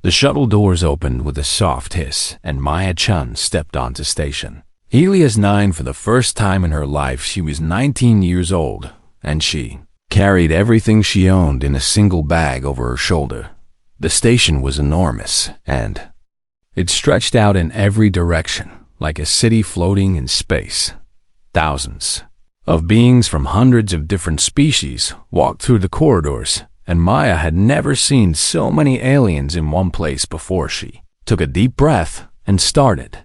The shuttle doors opened with a soft hiss, and Maya Chun stepped onto station. Elias 9, for the first time in her life, she was 19 years old, and she carried everything she owned in a single bag over her shoulder. The station was enormous, and it stretched out in every direction, like a city floating in space. Thousands of beings from hundreds of different species walked through the corridors, and Maya had never seen so many aliens in one place before. She took a deep breath and started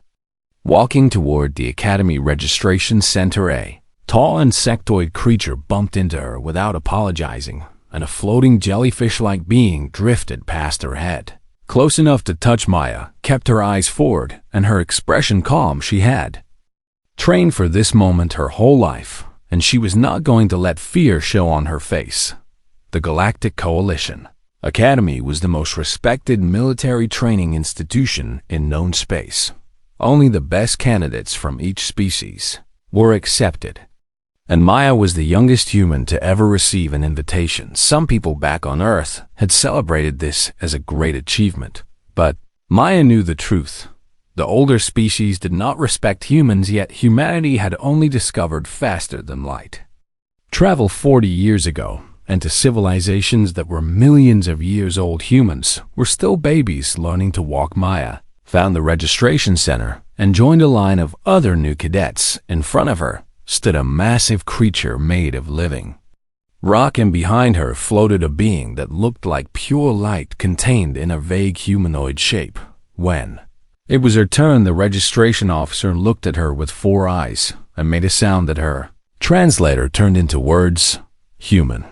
walking toward the Academy Registration Center. A tall insectoid creature bumped into her without apologizing, and a floating jellyfish-like being drifted past her head. Close enough to touch, Maya kept her eyes forward and her expression calm. She had trained for this moment her whole life, and she was not going to let fear show on her face. The Galactic Coalition Academy was the most respected military training institution in known space. Only the best candidates from each species were accepted, and Maya was the youngest human to ever receive an invitation. Some people back on Earth had celebrated this as a great achievement, but Maya knew the truth. The older species did not respect humans, yet humanity had only discovered faster than light. Travel 40 years ago, and to civilizations that were millions of years old, humans were still babies learning to walk. Maya found the registration center and joined a line of other new cadets. In front of her stood a massive creature made of living rock, and behind her floated a being that looked like pure light contained in a vague humanoid shape. When it was her turn, the registration officer looked at her with 4 eyes and made a sound that her translator turned into words: human.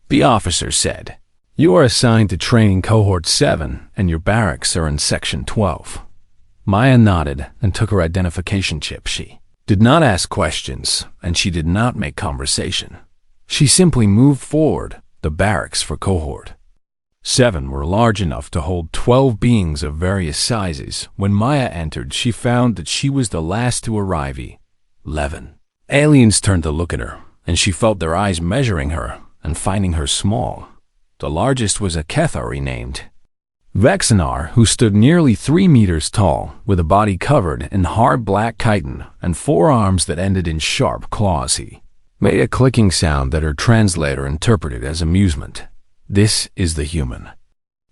The officer said, "You are assigned to training cohort 7, and your barracks are in section 12. Maya nodded and took her identification chip. She did not ask questions, and she did not make conversation. She simply moved forward. The barracks for cohort 7 were large enough to hold 12 beings of various sizes. When Maya entered, she found that she was the last to arrive. 11 aliens turned to look at her, and she felt their eyes measuring her and finding her small. The largest was a Kethari named Vexanar, who stood nearly 3 meters tall, with a body covered in hard black chitin and 4 arms that ended in sharp claws. He made a clicking sound that her translator interpreted as amusement. "This is the human,"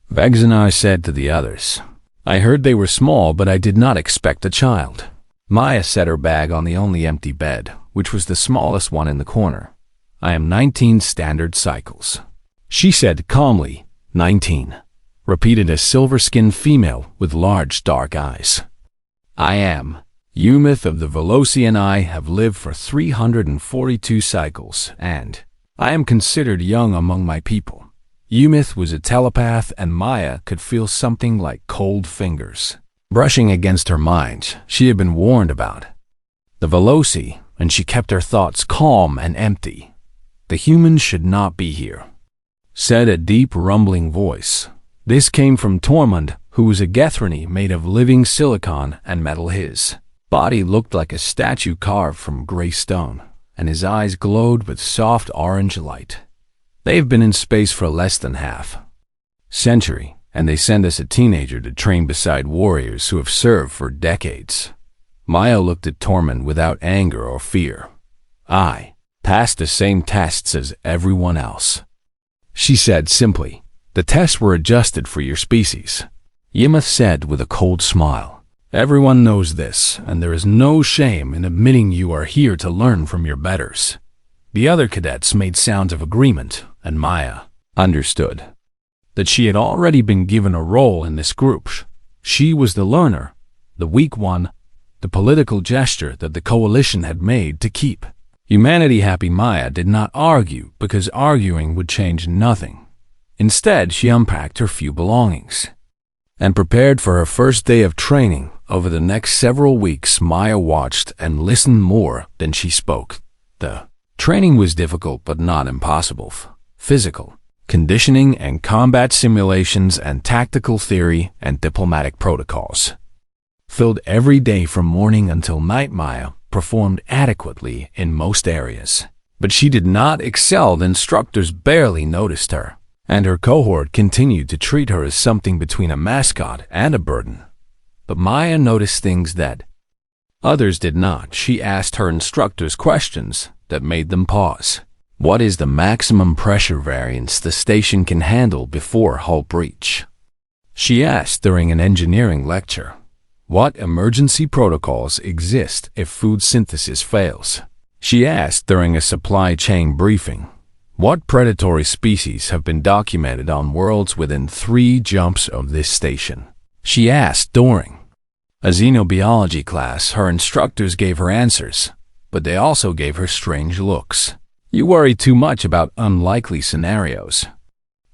Vexanar said to the others. "I heard they were small, but I did not expect a child." Maya set her bag on the only empty bed, which was the smallest one in the corner. "I am 19 standard cycles," she said calmly. 19, repeated a silver-skinned female with large dark eyes. "I am Umith of the Veloci, and I have lived for 342 cycles, and I am considered young among my people." Umith was a telepath, and Maya could feel something like cold fingers brushing against her mind. She had been warned about the Veloci, and she kept her thoughts calm and empty. "The humans should not be here," said a deep, rumbling voice. This came from Tormund, who was a Gethrani made of living silicon and metal. His body looked like a statue carved from gray stone, and his eyes glowed with soft orange light. "They've been in space for less than half century, and they send us a teenager to train beside warriors who have served for decades." Maya looked at Tormund without anger or fear. "I passed the same tests as everyone else," she said simply. "The tests were adjusted for your species," Yimith said with a cold smile. "Everyone knows this, and there is no shame in admitting you are here to learn from your betters." The other cadets made sounds of agreement, and Maya understood that she had already been given a role in this group. She was the learner, the weak one, the political gesture that the coalition had made to keep humanity happy. Maya did not argue, because arguing would change nothing. Instead, she unpacked her few belongings and prepared for her first day of training. Over the next several weeks, Maya watched and listened more than she spoke. The training was difficult but not impossible. Physical conditioning and combat simulations and tactical theory and diplomatic protocols filled every day from morning until night. Maya performed adequately in most areas, but she did not excel. The instructors barely noticed her, and her cohort continued to treat her as something between a mascot and a burden. But Maya noticed things that others did not. She asked her instructors questions that made them pause. What is the maximum pressure variance the station can handle before hull breach? She asked during an engineering lecture. What emergency protocols exist if food synthesis fails? She asked during a supply chain briefing. What predatory species have been documented on worlds within 3 jumps of this station? She asked during a xenobiology class. Her instructors gave her answers, but they also gave her strange looks. You worry too much about unlikely scenarios.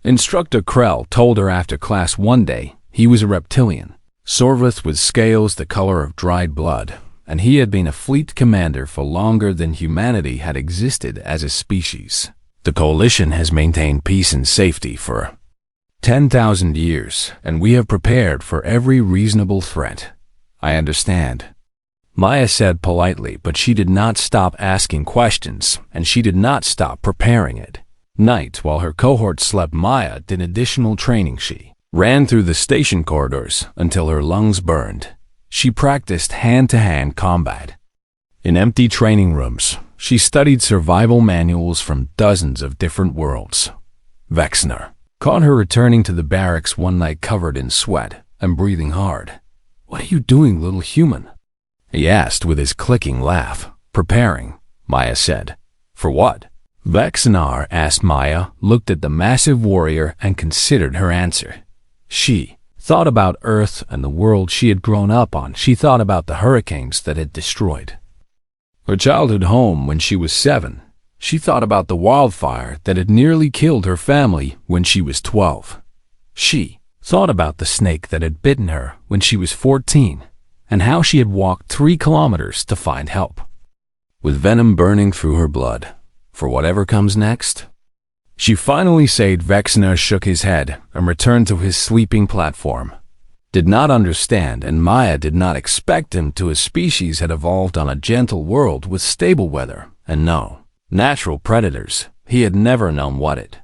Instructor Krell told her after class one day he was a reptilian, Sorvith with scales the color of dried blood, and he had been a fleet commander for longer than humanity had existed as a species. The Coalition has maintained peace and safety for 10,000 years, and we have prepared for every reasonable threat. I understand, Maya said politely, but she did not stop asking questions, and she did not stop preparing it. Night, while her cohort slept, Maya did additional training. She ran through the station corridors until her lungs burned. She practiced hand-to-hand combat. In empty training rooms, she studied survival manuals from dozens of different worlds. Vexner caught her returning to the barracks one night covered in sweat and breathing hard. What are you doing, little human? He asked with his clicking laugh. Preparing, Maya said. For what? Vexnar asked. Maya looked at the massive warrior and considered her answer. She thought about Earth and the world she had grown up on. She thought about the hurricanes that had destroyed her childhood home when she was 7. She thought about the wildfire that had nearly killed her family when she was 12. She thought about the snake that had bitten her when she was 14, and how she had walked 3 kilometers to find help. With venom burning through her blood, for whatever comes next. She finally said. Vexner shook his head and returned to his sleeping platform. Did not understand, and Maya did not expect him to. His species had evolved on a gentle world with stable weather and no natural predators. He had never known what it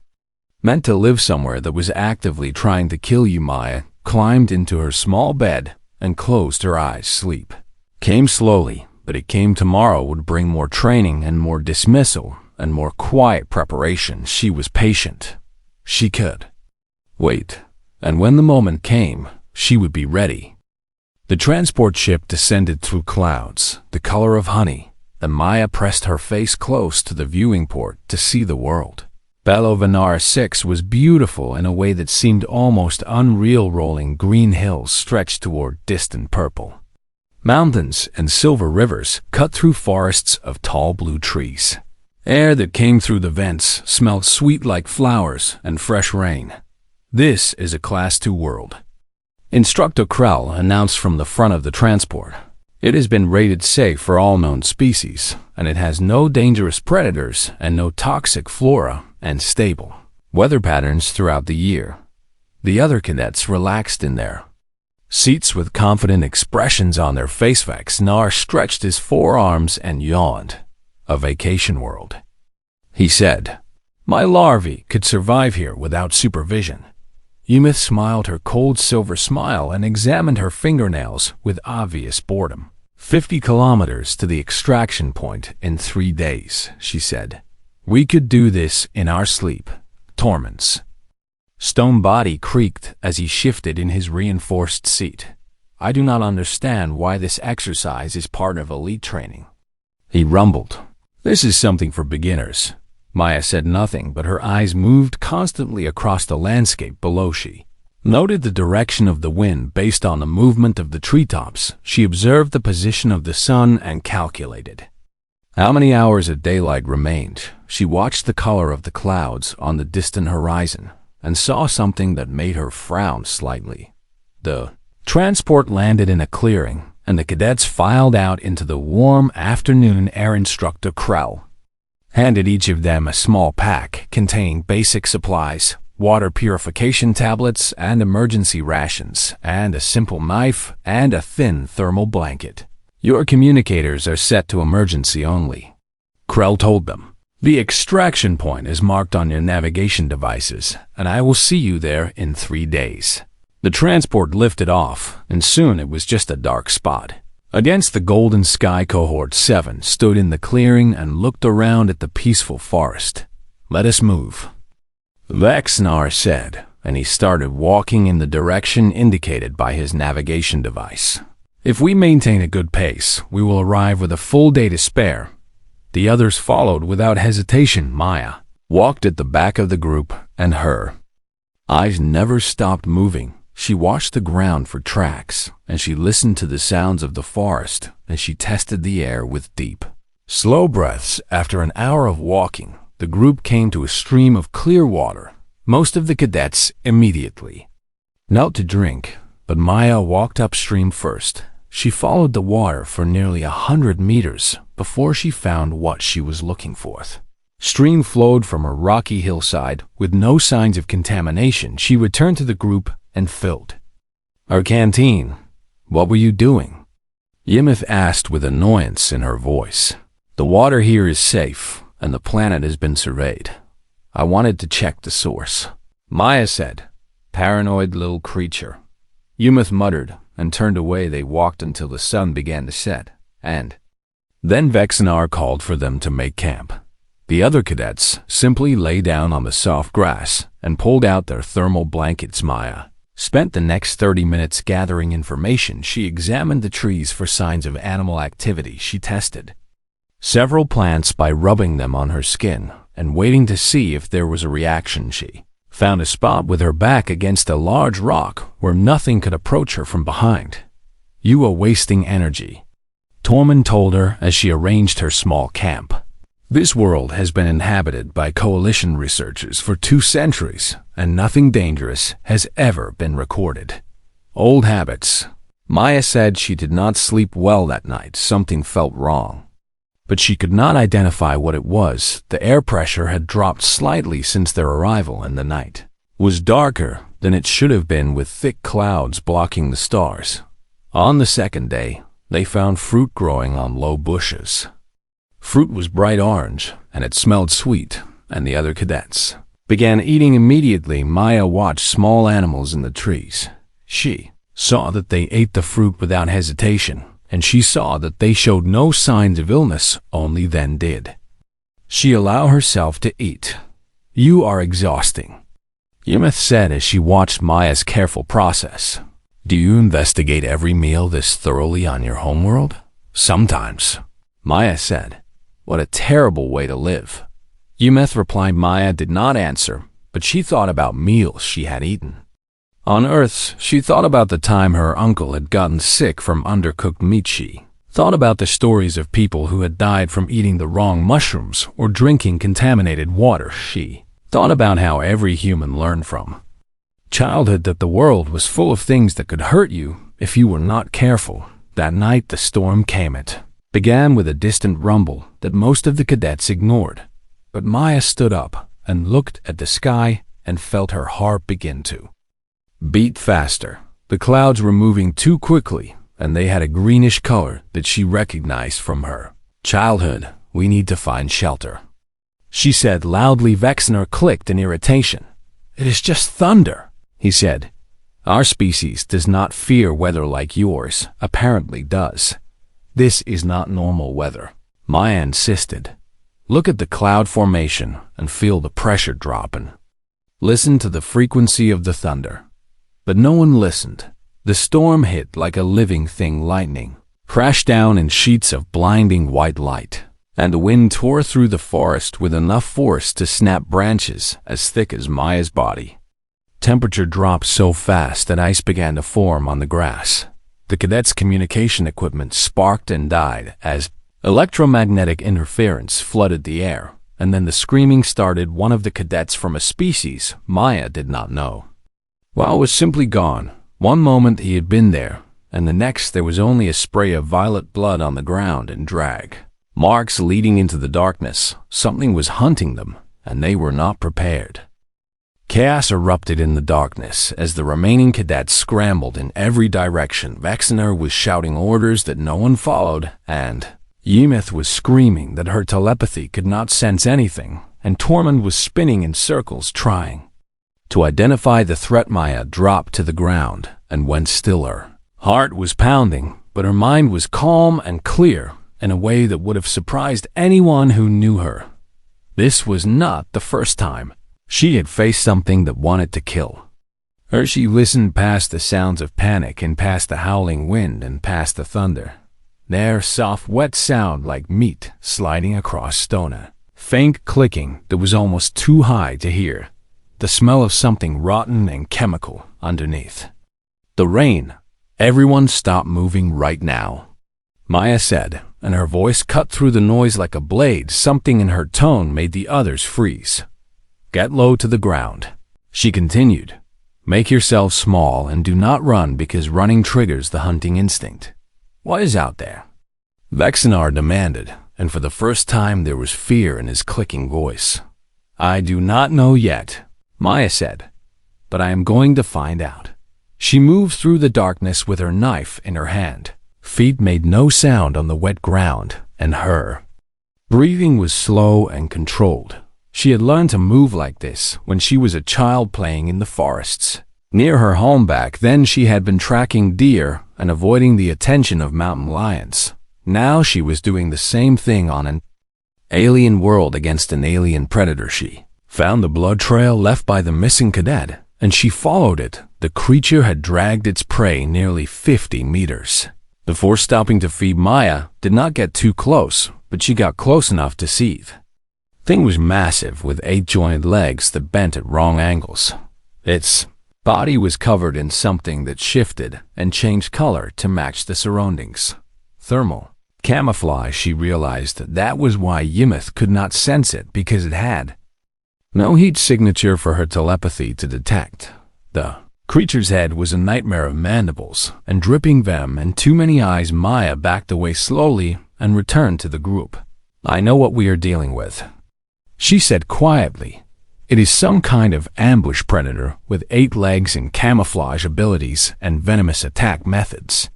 meant to live somewhere that was actively trying to kill you. Maya climbed into her small bed and closed her eyes. Sleep came slowly, but it came. Tomorrow would bring more training and more dismissal and more quiet preparation. She was patient. She could wait, and when the moment came, she would be ready. The transport ship descended through clouds, the color of honey, and Maya pressed her face close to the viewing port to see the world. Belovanar 6 was beautiful in a way that seemed almost unreal. Rolling green hills stretched toward distant purple mountains, and silver rivers cut through forests of tall blue trees. Air that came through the vents smelled sweet like flowers and fresh rain. This is a Class 2 world, Instructor Krell announced from the front of the transport. It has been rated safe for all known species, and it has no dangerous predators and no toxic flora and stable weather patterns throughout the year. The other cadets relaxed in their seats with confident expressions on their faces. Vexnar stretched his forearms and yawned. A vacation world, he said. My larvae could survive here without supervision. Umith smiled her cold silver smile and examined her fingernails with obvious boredom. 50 kilometers to the extraction point in 3 days, she said. We could do this in our sleep. Torments. Stone body creaked as he shifted in his reinforced seat. I do not understand why this exercise is part of elite training, he rumbled. This is something for beginners. Maya said nothing, but her eyes moved constantly across the landscape below. She noted the direction of the wind based on the movement of the treetops. She observed the position of the sun and calculated how many hours of daylight remained. She watched the color of the clouds on the distant horizon and saw something that made her frown slightly. The transport landed in a clearing, and the cadets filed out into the warm afternoon air. Instructor Krell handed each of them a small pack containing basic supplies, water purification tablets and emergency rations, and a simple knife and a thin thermal blanket. Your communicators are set to emergency only, Krell told them. The extraction point is marked on your navigation devices, and I will see you there in 3 days." The transport lifted off, and soon it was just a dark spot. Against the golden sky, Cohort 7 stood in the clearing and looked around at the peaceful forest. "Let us move," Vexnar said, and he started walking in the direction indicated by his navigation device. "If we maintain a good pace, we will arrive with a full day to spare." The others followed without hesitation. Maya walked at the back of the group, and her eyes never stopped moving. She watched the ground for tracks, and she listened to the sounds of the forest as she tested the air with deep, slow breaths. After an hour of walking, the group came to a stream of clear water. Most of the cadets immediately knelt to drink, but Maya walked upstream first. She followed the water for nearly 100 meters before she found what she was looking for. Stream flowed from a rocky hillside with no signs of contamination. She returned to the group and filled our canteen. "What were you doing?" Yimith asked with annoyance in her voice. "The water here is safe, and the planet has been surveyed. I wanted to check the source," Maya said. "Paranoid little creature." Yimith muttered and turned away. They walked until the sun began to set, and then Vexnar called for them to make camp. The other cadets simply lay down on the soft grass and pulled out their thermal blankets. Maya spent the next 30 minutes gathering information. She examined the trees for signs of animal activity. She tested several plants by rubbing them on her skin and waiting to see if there was a reaction. She found a spot with her back against a large rock where nothing could approach her from behind. "You are wasting energy," Tormund told her as she arranged her small camp. "This world has been inhabited by Coalition researchers for 2 centuries, and nothing dangerous has ever been recorded." Old habits. Maya said she did not sleep well that night. Something felt wrong, but she could not identify what it was. The air pressure had dropped slightly since their arrival, and the night was darker than it should have been, with thick clouds blocking the stars. On the second day, they found fruit growing on low bushes. Fruit was bright orange, and it smelled sweet, and the other cadets began eating immediately. Maya watched small animals in the trees. She saw that they ate the fruit without hesitation, and she saw that they showed no signs of illness. Only then did she allow herself to eat. "You are exhausting," Yimith said as she watched Maya's careful process. "Do you investigate every meal this thoroughly on your homeworld?" "Sometimes," Maya said. "What a terrible way to live." Yimith replied. Maya did not answer, but she thought about meals she had eaten on Earth. She thought about the time her uncle had gotten sick from undercooked meat. She thought about the stories of people who had died from eating the wrong mushrooms or drinking contaminated water. She thought about how every human learned from childhood that the world was full of things that could hurt you if you were not careful. That night the storm came. It began with a distant rumble that most of the cadets ignored. But Maya stood up and looked at the sky and felt her heart begin to beat faster. The clouds were moving too quickly, and they had a greenish color that she recognized from her childhood. "We need to find shelter," she said loudly. Vexnar clicked in irritation. "It is just thunder," he said. "Our species does not fear weather like yours apparently does. This is not normal weather," Maya insisted. "Look at the cloud formation and feel the pressure dropping. Listen to the frequency of the thunder." But no one listened. The storm hit like a living thing. Lightning crashed down in sheets of blinding white light, and the wind tore through the forest with enough force to snap branches as thick as Maya's body. Temperature dropped so fast that ice began to form on the grass. The cadets' communication equipment sparked and died as electromagnetic interference flooded the air, and then the screaming started. One of the cadets from a species Maya did not know was simply gone. One moment he had been there, and the next there was only a spray of violet blood on the ground and drag marks leading into the darkness. Something was hunting them, and they were not prepared. Chaos erupted in the darkness as the remaining cadets scrambled in every direction. Vexnar was shouting orders that no one followed, and Ymith was screaming that her telepathy could not sense anything, and Tormund was spinning in circles trying to identify the threat. Maya dropped to the ground and went still. Her heart was pounding, but her mind was calm and clear in a way that would have surprised anyone who knew her. This was not the first time she had faced something that wanted to kill her. She listened past the sounds of panic and past the howling wind and past the thunder. Their soft, wet sound like meat sliding across stone. A faint clicking that was almost too high to hear. The smell of something rotten and chemical underneath. The rain. Everyone stop moving right now, Maya said, and her voice cut through the noise like a blade. Something in her tone made the others freeze. Get low to the ground, she continued. Make yourself small and do not run because running triggers the hunting instinct. What is out there? Vexinar demanded, and for the first time there was fear in his clicking voice. I do not know yet, Maya said, but I am going to find out. She moved through the darkness with her knife in her hand. Feet made no sound on the wet ground, and her breathing was slow and controlled. She had learned to move like this when she was a child playing in the forests. Near her home back then she had been tracking deer and avoiding the attention of mountain lions. Now she was doing the same thing on an alien world against an alien predator. She found the blood trail left by the missing cadet, and she followed it. The creature had dragged its prey nearly 50 meters. Before stopping to feed, Maya did not get too close, but she got close enough to see it. Thing was massive, with 8-jointed legs that bent at wrong angles. Its body was covered in something that shifted and changed color to match the surroundings. Thermal camouflage. She realized that was why Ymith could not sense it, because it had no heat signature for her telepathy to detect. The creature's head was a nightmare of mandibles and dripping venom and too many eyes. Maya backed away slowly and returned to the group. I know what we are dealing with, she said quietly. It is some kind of ambush predator with 8 legs and camouflage abilities and venomous attack methods.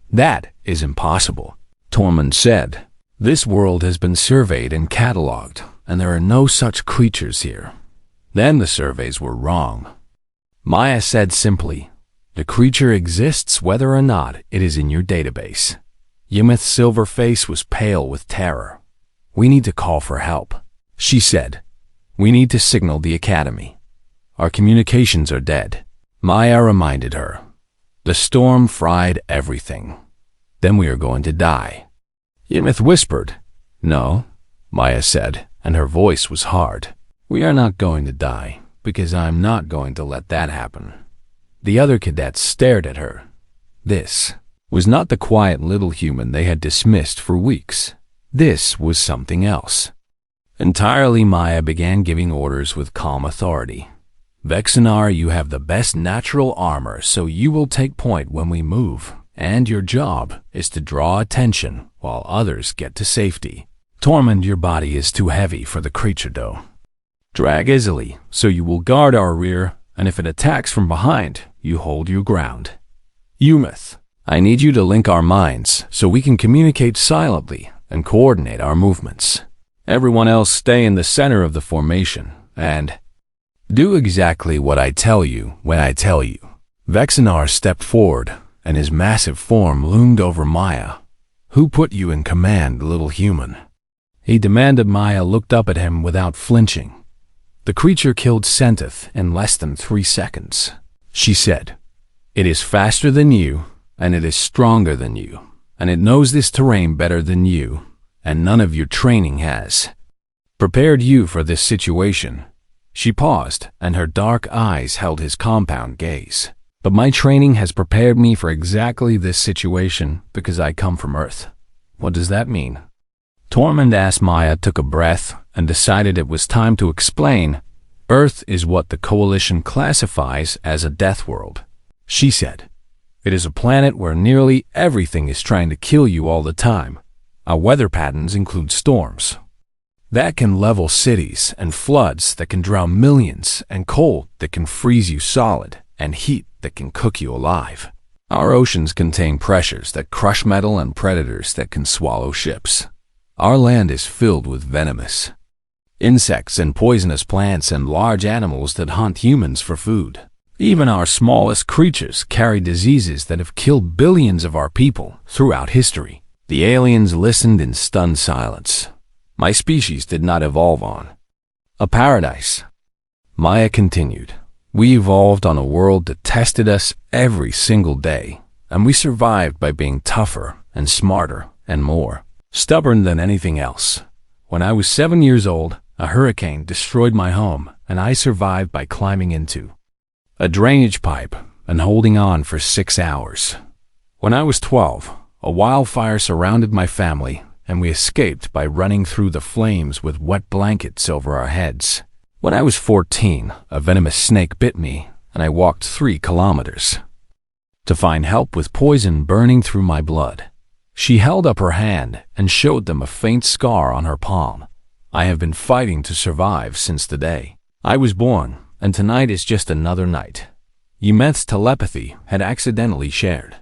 That is impossible, Tormund said. This world has been surveyed and cataloged, and there are no such creatures here. Then the surveys were wrong, Maya said simply. The creature exists whether or not it is in your database. Ymith's silver face was pale with terror. We need to call for help, she said. We need to signal the academy. Our communications are dead, Maya reminded her. The storm fried everything. Then we are going to die. Ymith whispered. No, Maya said, and her voice was hard. We are not going to die, because I'm not going to let that happen. The other cadets stared at her. This was not the quiet little human they had dismissed for weeks. This was something else. Entirely. Maya began giving orders with calm authority. Vexinar, you have the best natural armor, so you will take point when we move, and your job is to draw attention while others get to safety. Tormund, your body is too heavy for the creature though. Drag easily, so you will guard our rear, and if it attacks from behind, you hold your ground. Ymith, I need you to link our minds so we can communicate silently and coordinate our movements. Everyone else stay in the center of the formation, and do exactly what I tell you when I tell you. Vexinar stepped forward, and his massive form loomed over Maya. Who put you in command, little human? He demanded. Maya looked up at him without flinching. The creature killed Sentith in less than 3 seconds, she said. It is faster than you, and it is stronger than you, and it knows this terrain better than you, and none of your training has prepared you for this situation. She paused, and her dark eyes held his compound gaze. But my training has prepared me for exactly this situation because I come from Earth. What does that mean? Tormund asked. Maya took a breath and decided it was time to explain. Earth is what the Coalition classifies as a death world, she said. It is a planet where nearly everything is trying to kill you all the time. Our weather patterns include storms that can level cities, and floods that can drown millions, and cold that can freeze you solid, and heat that can cook you alive. Our oceans contain pressures that crush metal and predators that can swallow ships. Our land is filled with venomous insects and poisonous plants and large animals that hunt humans for food. Even our smallest creatures carry diseases that have killed billions of our people throughout history. The aliens listened in stunned silence. My species did not evolve on a paradise. Maya continued. We evolved on a world that tested us every single day, and we survived by being tougher and smarter and more stubborn than anything else. When I was 7 years old, a hurricane destroyed my home, and I survived by climbing into a drainage pipe and holding on for 6 hours. When I was 12, a wildfire surrounded my family, and we escaped by running through the flames with wet blankets over our heads. When I was 14, a venomous snake bit me, and I walked 3 kilometers to find help with poison burning through my blood. She held up her hand and showed them a faint scar on her palm. I have been fighting to survive since the day I was born, and tonight is just another night. Yumeth's telepathy had accidentally shared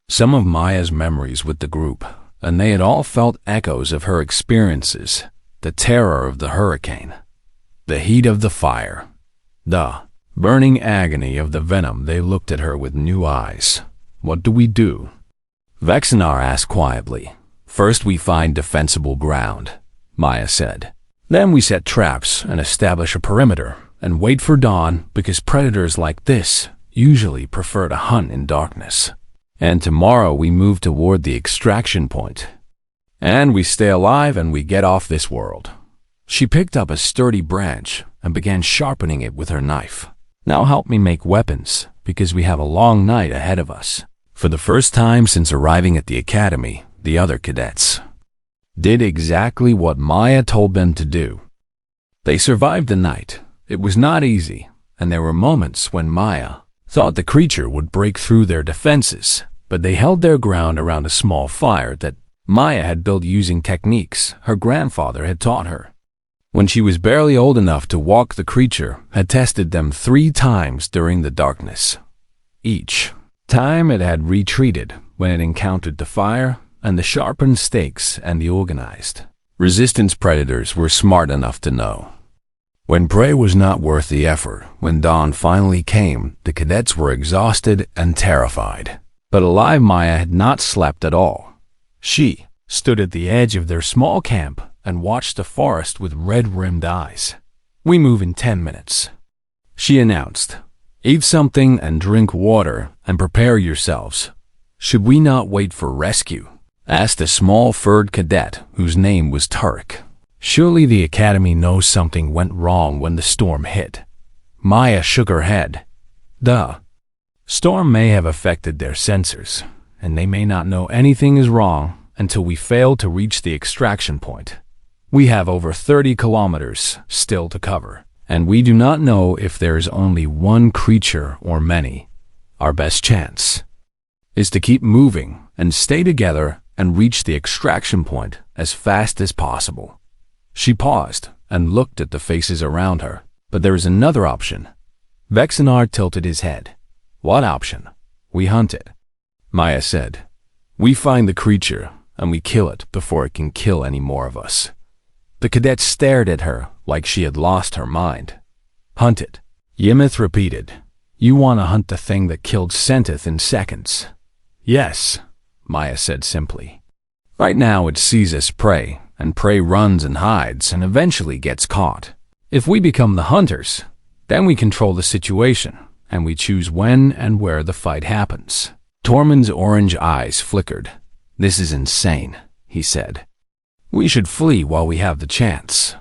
some of Maya's memories with the group, and they had all felt echoes of her experiences, the terror of the hurricane, the heat of the fire, the burning agony of the venom. They looked at her with new eyes. What do we do? Vexenar asked quietly. First we find defensible ground, Maya said. Then we set traps and establish a perimeter and wait for dawn, because predators like this usually prefer to hunt in darkness. And tomorrow we move toward the extraction point. And we stay alive and we get off this world. She picked up a sturdy branch and began sharpening it with her knife. Now help me make weapons, because we have a long night ahead of us. For the first time since arriving at the academy, the other cadets did exactly what Maya told them to do. They survived the night. It was not easy, and there were moments when Maya thought the creature would break through their defenses, but they held their ground around a small fire that Maya had built using techniques her grandfather had taught her. When she was barely old enough to walk, the creature had tested them 3 times during the darkness. Each time it had retreated when it encountered the fire and the sharpened stakes and the organized resistance. Predators were smart enough to know when prey was not worth the effort. When dawn finally came, the cadets were exhausted and terrified. But alive, Maya had not slept at all. She stood at the edge of their small camp and watched the forest with red-rimmed eyes. We move in 10 minutes, she announced. Eat something and drink water and prepare yourselves. Should we not wait for rescue? Asked a small furred cadet whose name was Turk. Surely the academy knows something went wrong when the storm hit. Maya shook her head. The storm may have affected their sensors, and they may not know anything is wrong until we fail to reach the extraction point. We have over 30 kilometers still to cover, and we do not know if there is only one creature or many. Our best chance is to keep moving and stay together and reach the extraction point as fast as possible. She paused and looked at the faces around her. But there is another option. Vexenar tilted his head. What option? We hunt it, Maya said. We find the creature and we kill it before it can kill any more of us. The cadet stared at her like she had lost her mind. Hunt it, Yumeth repeated. You want to hunt the thing that killed Sentith in seconds? Yes, Maya said simply. Right now it sees us prey, and prey runs and hides and eventually gets caught. If we become the hunters, then we control the situation, and we choose when and where the fight happens. Tormund's orange eyes flickered. This is insane, he said. We should flee while we have the chance.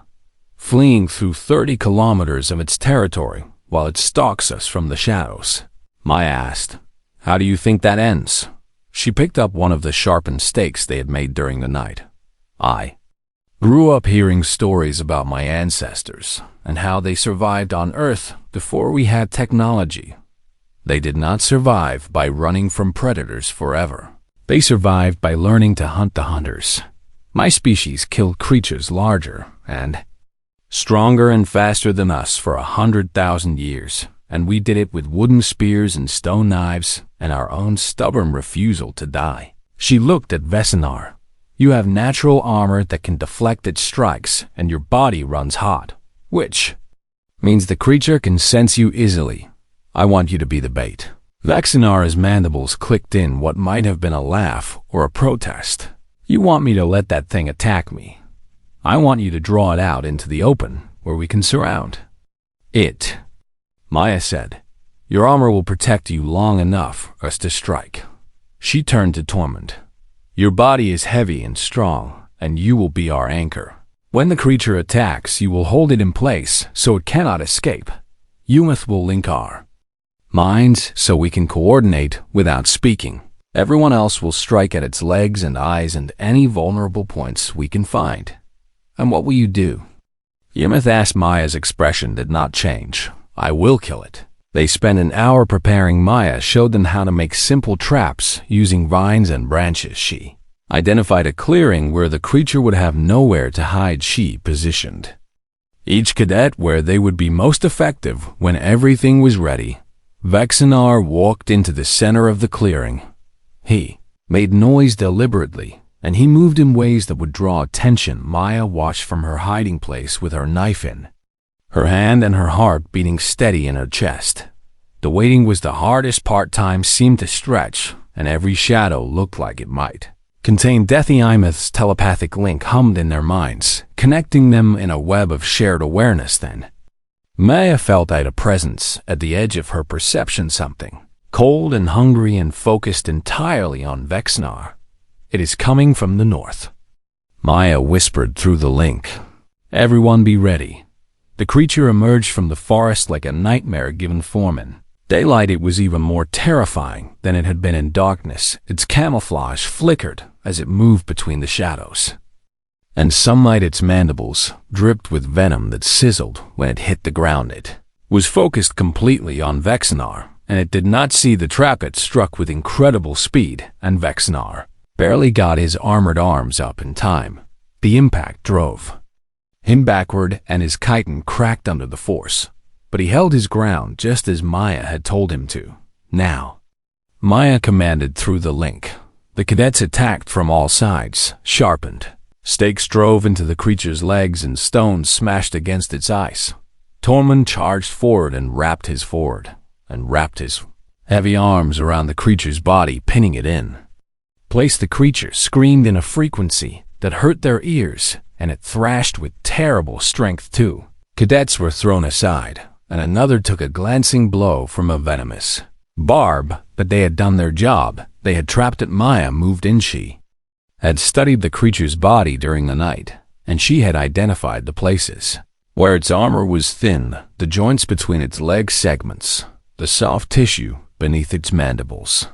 Fleeing through 30 kilometers of its territory while it stalks us from the shadows. Maya asked, How do you think that ends? She picked up one of the sharpened stakes they had made during the night. I grew up hearing stories about my ancestors and how they survived on Earth before we had technology. They did not survive by running from predators forever. They survived by learning to hunt the hunters. My species killed creatures larger and stronger and faster than us for 100,000 years, and we did it with wooden spears and stone knives and our own stubborn refusal to die. She looked at Vesenar. You have natural armor that can deflect its strikes, and your body runs hot, which means the creature can sense you easily. I want you to be the bait." Vexinara's mandibles clicked in what might have been a laugh or a protest. "You want me to let that thing attack me? I want you to draw it out into the open where we can surround it," Maya said. "Your armor will protect you long enough for us to strike." She turned to Tormund. "Your body is heavy and strong, and you will be our anchor. When the creature attacks, you will hold it in place so it cannot escape. Umeth will link our minds so we can coordinate without speaking. Everyone else will strike at its legs and eyes and any vulnerable points we can find." "And what will you do?" Umeth asked. Maya's expression did not change. "I will kill it." They spent an hour preparing. Maya showed them how to make simple traps using vines and branches. She identified a clearing where the creature would have nowhere to hide. She positioned each cadet where they would be most effective. When everything was ready, Vexinar walked into the center of the clearing. He made noise deliberately, and he moved in ways that would draw attention. Maya watched from her hiding place with her knife in her hand and her heart beating steady in her chest. The waiting was the hardest part. Time seemed to stretch, and every shadow looked like it might contain Deathymeth's telepathic link hummed in their minds, connecting them in a web of shared awareness. Then Maya felt a presence at the edge of her perception, something cold and hungry and focused entirely on Vexnar. "It is coming from the north," Maya whispered through the link. "Everyone be ready." The creature emerged from the forest like a nightmare given form in daylight. It was even more terrifying than it had been in darkness. Its camouflage flickered as it moved between the shadows, and sunlight. Its mandibles dripped with venom that sizzled when it hit the ground. It was focused completely on Vexinar, and it did not see the trap. It struck with incredible speed, and Vexinar barely got his armored arms up in time. The impact drove him backward, and his chitin cracked under the force, but he held his ground just as Maya had told him to. "Now," Maya commanded through the link. The cadets attacked from all sides. Sharpened stakes drove into the creature's legs, and stones smashed against its eyes. Tormund charged forward and wrapped his heavy arms around the creature's body, pinning it in place. The creature screamed in a frequency that hurt their ears, and it thrashed with terrible strength too. Cadets were thrown aside, and another took a glancing blow from a venomous barb, but they had done their job. They had trapped it. Maya moved in. She had studied the creature's body during the night, and she had identified the places where its armor was thin, the joints between its leg segments, the soft tissue beneath its mandibles,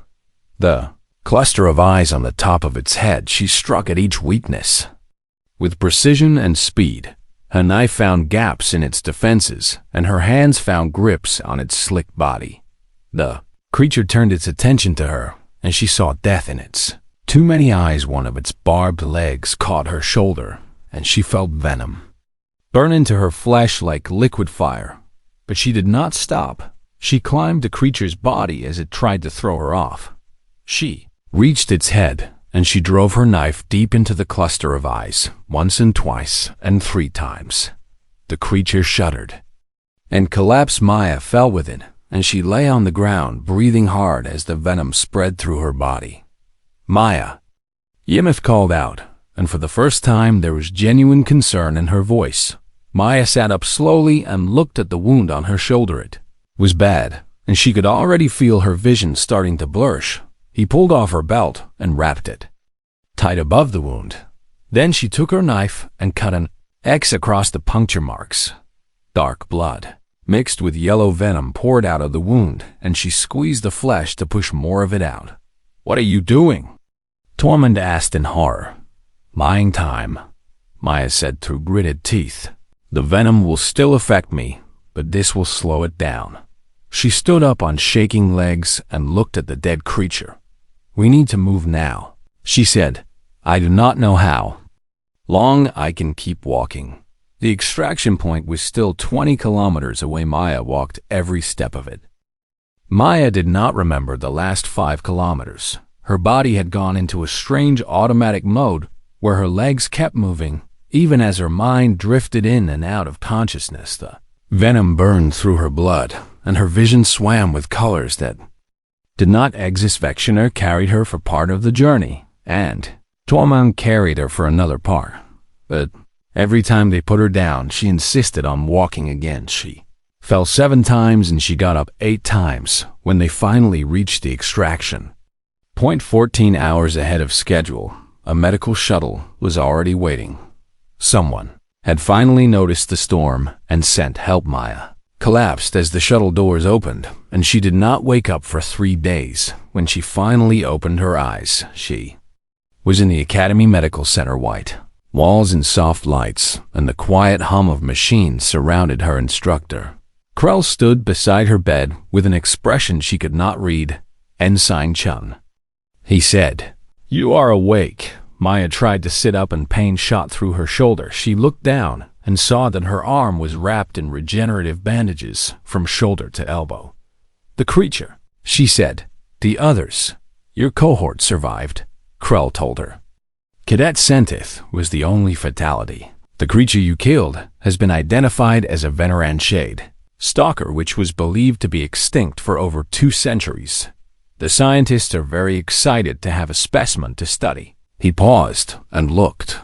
the cluster of eyes on the top of its head. She struck at each weakness with precision and speed. Her knife found gaps in its defenses, and her hands found grips on its slick body. The creature turned its attention to her, and she saw death in its too many eyes. One of its barbed legs caught her shoulder, and she felt venom burn into her flesh like liquid fire. But she did not stop. She climbed the creature's body as it tried to throw her off. She reached its head, and she drove her knife deep into the cluster of eyes, once and twice and 3 times. The creature shuddered and collapsed. Maya fell with it, and she lay on the ground, breathing hard as the venom spread through her body. "Maya," Yemeth called out, and for the first time there was genuine concern in her voice. Maya sat up slowly and looked at the wound on her shoulder. It was bad, and she could already feel her vision starting to blur. He pulled off her belt and wrapped it tight above the wound. Then she took her knife and cut an X across the puncture marks. Dark blood mixed with yellow venom poured out of the wound, and she squeezed the flesh to push more of it out. "What are you doing?" Tormund asked in horror. "Buying time," Maya said through gritted teeth. "The venom will still affect me, but this will slow it down." She stood up on shaking legs and looked at the dead creature. "We need to move now," she said. "I do not know how long I can keep walking." The extraction point was still 20 kilometers away. Maya walked every step of it. Maya did not remember the last 5 kilometers. Her body had gone into a strange automatic mode, where her legs kept moving, even as her mind drifted in and out of consciousness. The venom burned through her blood, and her vision swam with colors that did not exist. Vectioner carried her for part of the journey, and Tormund carried her for another part. But every time they put her down, she insisted on walking again. She fell 7 times and she got up 8 times when they finally reached the extraction point. 14 hours ahead of schedule, a medical shuttle was already waiting. Someone had finally noticed the storm and sent help. Maya collapsed as the shuttle doors opened, and she did not wake up for 3 days. When she finally opened her eyes, she was in the Academy Medical Center. White walls and soft lights, and the quiet hum of machines surrounded her instructor. Krell stood beside her bed with an expression she could not read. Ensign Chun, he said. You are awake. Maya tried to sit up and pain shot through her shoulder. She looked down and saw that her arm was wrapped in regenerative bandages from shoulder to elbow. The creature, she said. The others, your cohort survived, Krell told her. Cadet Sentith was the only fatality. The creature you killed has been identified as a Veneran shade stalker, which was believed to be extinct for over 2 centuries. The scientists are very excited to have a specimen to study. He paused and looked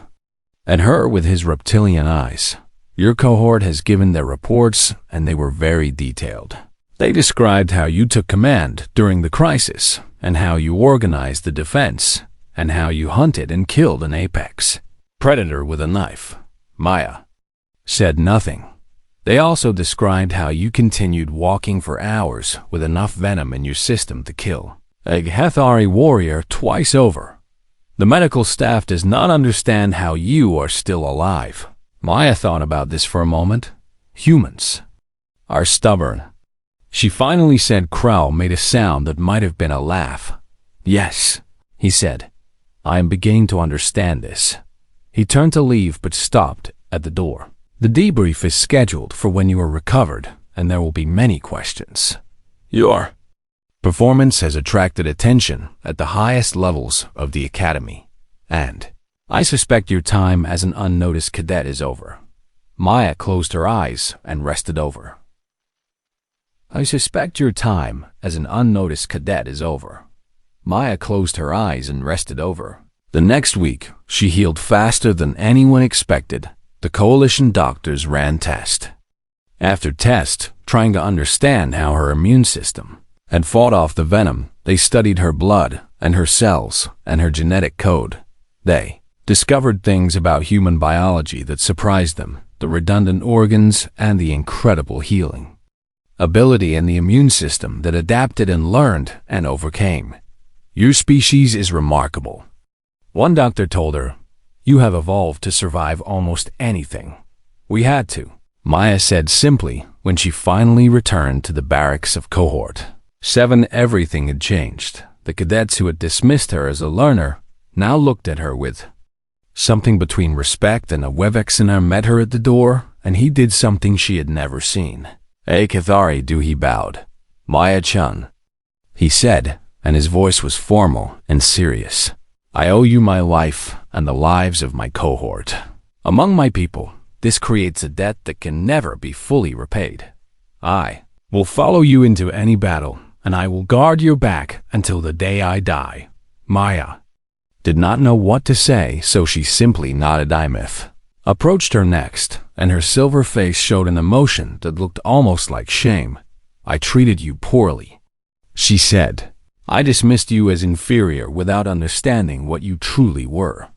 at her with his reptilian eyes. Your cohort has given their reports, and they were very detailed. They described how you took command during the crisis, and how you organized the defense, and how you hunted and killed an apex predator with a knife. Maya said nothing. They also described how you continued walking for hours with enough venom in your system to kill a HFY warrior twice over. The medical staff does not understand how you are still alive. Maya thought about this for a moment. Humans are stubborn. She finally said. Krell made a sound that might have been a laugh. Yes, he said. I am beginning to understand this. He turned to leave but stopped at the door. The debrief is scheduled for when you are recovered, and there will be many questions. Your performance has attracted attention at the highest levels of the Academy, and I suspect your time as an unnoticed cadet is over. Maya closed her eyes and rested over. I suspect your time as an unnoticed cadet is over. Maya closed her eyes and rested over. The next week, she healed faster than anyone expected. The coalition doctors ran tests after test, trying to understand how her immune system had fought off the venom. They studied her blood and her cells and her genetic code. They discovered things about human biology that surprised them, the redundant organs and the incredible healing ability in the immune system that adapted and learned and overcame. Your species is remarkable. One doctor told her, you have evolved to survive almost anything. We had to, Maya said simply when she finally returned to the barracks of Cohort 7. Everything had changed. The cadets who had dismissed her as a learner now looked at her with something between respect and a Wevexener met her at the door, and he did something she had never seen. Kathari do he bowed. Maya-chan, he said, and his voice was formal and serious. I owe you my life and the lives of my cohort. Among my people, this creates a debt that can never be fully repaid. I will follow you into any battle, and I will guard your back until the day I die. Maya did not know what to say, so she simply nodded. Imith approached her next, and her silver face showed an emotion that looked almost like shame. I treated you poorly, she said. I dismissed you as inferior without understanding what you truly were.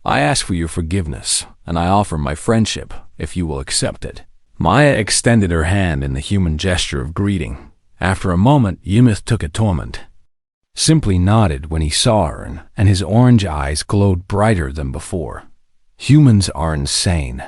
I ask for your forgiveness, and I offer my friendship if you will accept it. Maya extended her hand in the human gesture of greeting. After a moment, Ymith took a Torment. Simply nodded when he saw her, and his orange eyes glowed brighter than before. Humans are insane,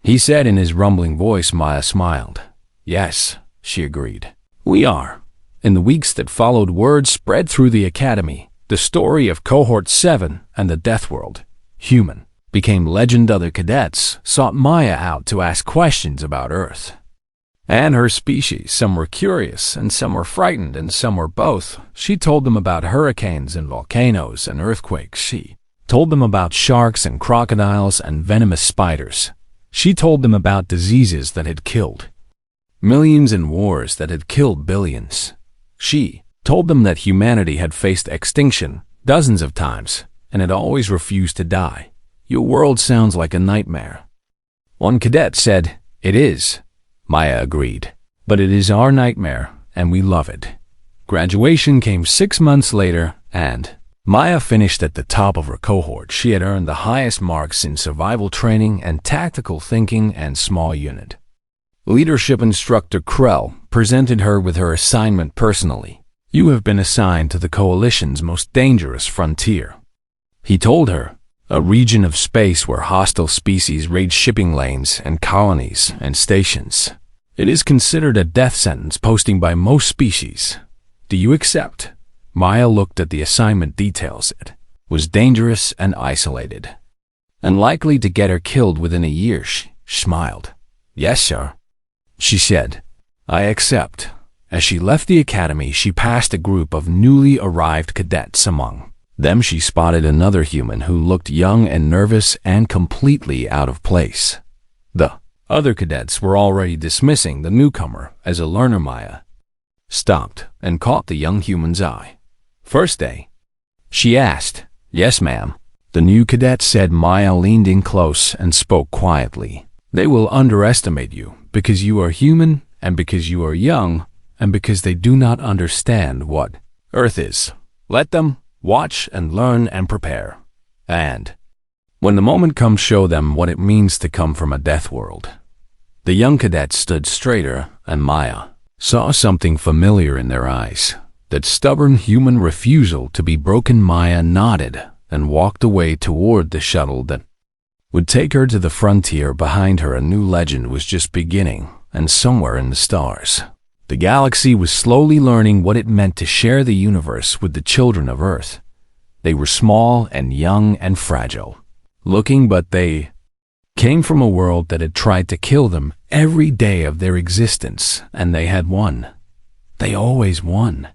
he said in his rumbling voice. Maya smiled. Yes, she agreed. We are. In the weeks that followed, word spread through the Academy. The story of Cohort 7 and the Deathworld, human, became legend. Other cadets sought Maya out to ask questions about Earth and her species. Some were curious, and some were frightened, and some were both. She told them about hurricanes and volcanoes and earthquakes. She told them about sharks and crocodiles and venomous spiders. She told them about diseases that had killed millions and wars that had killed billions. She told them that humanity had faced extinction dozens of times and had always refused to die. Your world sounds like a nightmare. One cadet said, "It is." Maya agreed. "But it is our nightmare, and we love it." Graduation came 6 months later, and Maya finished at the top of her cohort. She had earned the highest marks in survival training and tactical thinking and small unit. Leadership instructor Krell presented her with her assignment personally. "You have been assigned to the Coalition's most dangerous frontier," he told her, "a region of space where hostile species raid shipping lanes and colonies and stations. It is considered a death sentence posting by most species. Do you accept?" Maya looked at the assignment details. It was dangerous and isolated, and likely to get her killed within a year. She smiled. "Yes, sir," she said. "I accept." As she left the academy, she passed a group of newly arrived cadets. Among them, she spotted another human who looked young and nervous and completely out of place. The other cadets were already dismissing the newcomer as a learner. Maya stopped and caught the young human's eye. "First day?" she asked. "Yes, ma'am," the new cadet said. Maya leaned in close and spoke quietly. "They will underestimate you because you are human and because you are young and because they do not understand what Earth is. Let them watch and learn and prepare. And when the moment comes, show them what it means to come from a death world." The young cadet stood straighter, and Maya saw something familiar in their eyes. That stubborn human refusal to be broken. Maya nodded and walked away toward the shuttle that would take her to the frontier. Behind her, a new legend was just beginning, and somewhere in the stars, the galaxy was slowly learning what it meant to share the universe with the children of Earth. They were small and young and fragile looking, but they came from a world that had tried to kill them every day of their existence, and they had won. They always won.